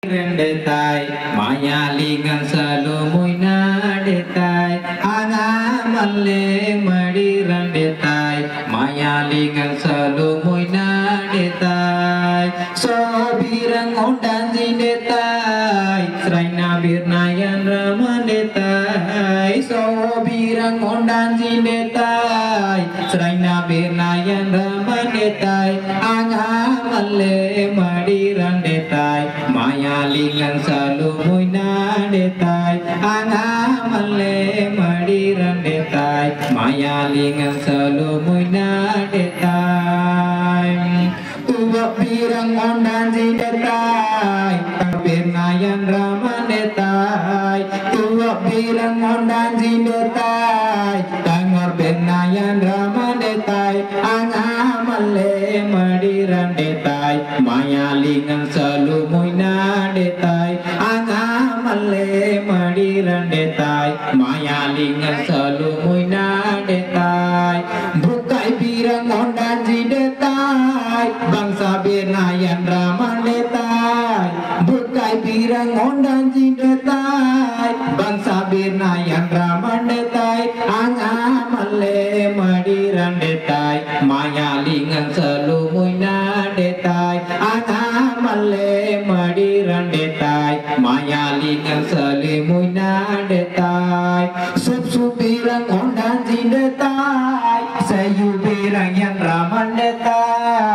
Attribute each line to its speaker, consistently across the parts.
Speaker 1: rendetai maya lingan salumuy na detai anga malle madi rendetai maya lingan salumuy na detai so birang ondan jindetai sraina birnayan raman detai so birang ondan jindetai sraina birnayan raman detai anga malle madi rendetai maya lingan salumuy na detai anga malle madi rendetai maya lingan salumuy na detai tuwa pirang ondan jindetai birnayan raman detai tuwa pirang ondan jindetai tangor birnayan raman detai anga malle madi rendetai maya lingan salumuy na detai anga malle madi rendetai maya lingan salumuy na detai bukai pirang ondan jindetai bangsa birnayan raman detai bukai pirang ondan jindetai bangsa birnayan raman detai anga malle madi rendetai maya lingan salumuy na detai anga malle madi rendetai maya lingan salumuy na detai sup pirang ondan jindetai sayu pirang yan raman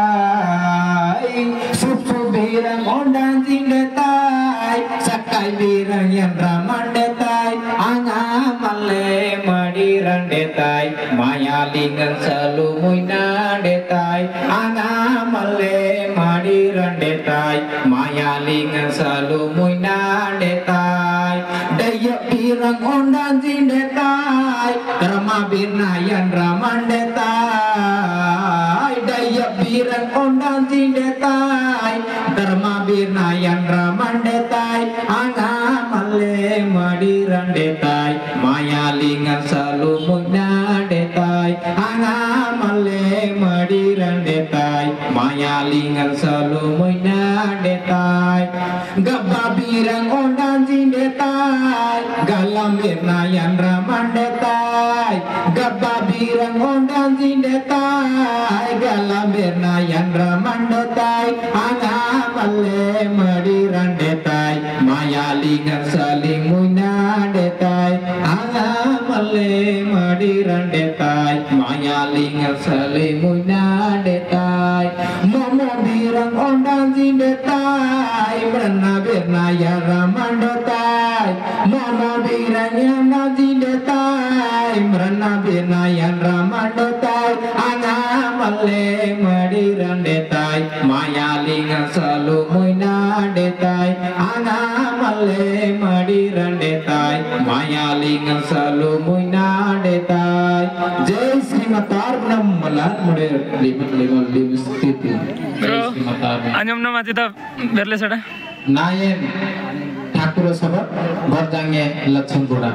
Speaker 1: detai sup pirang ondan jindetai sakai pirang yan raman detai anga malle madi rendetai maya lingan salumuy na detai anga malle madi rendetai maya lingan salumuy na detai daya pirang ondan jindetai karma birnayan raman detai daya pirang ondan jindetai karma birnayan raman detai anga malle madi rendetai maya lingan salumuy na detai anga malle madi rendetai maya lingan salumuy na detai gabba birang ondan jindetai galam birnayan raman detai gabba birang ondan jindetai galam birnayan raman detai anga malle madi rendetai maya lingan salumuy na detai anga malle madi rendetai maya lingan salumuy na detai momo birang ondan jindetai merana birnayan raman detai momo birang ondan jindetai merana birnayan raman detai anga malle madi rendetai maya lingan salumuy na detai anga malle madi rendetai maya lingan salumuy na detai jai Sri Matarnam malat mode libat legal livstiti jai Sri Matarnam
Speaker 2: anyam nama tita berle sada
Speaker 1: nayen Thakur सब बरजांगे लक्षण बुढ़ा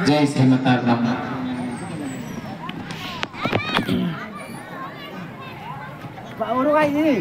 Speaker 1: जय श्री मातारनम
Speaker 3: Pak Uru kayak gini.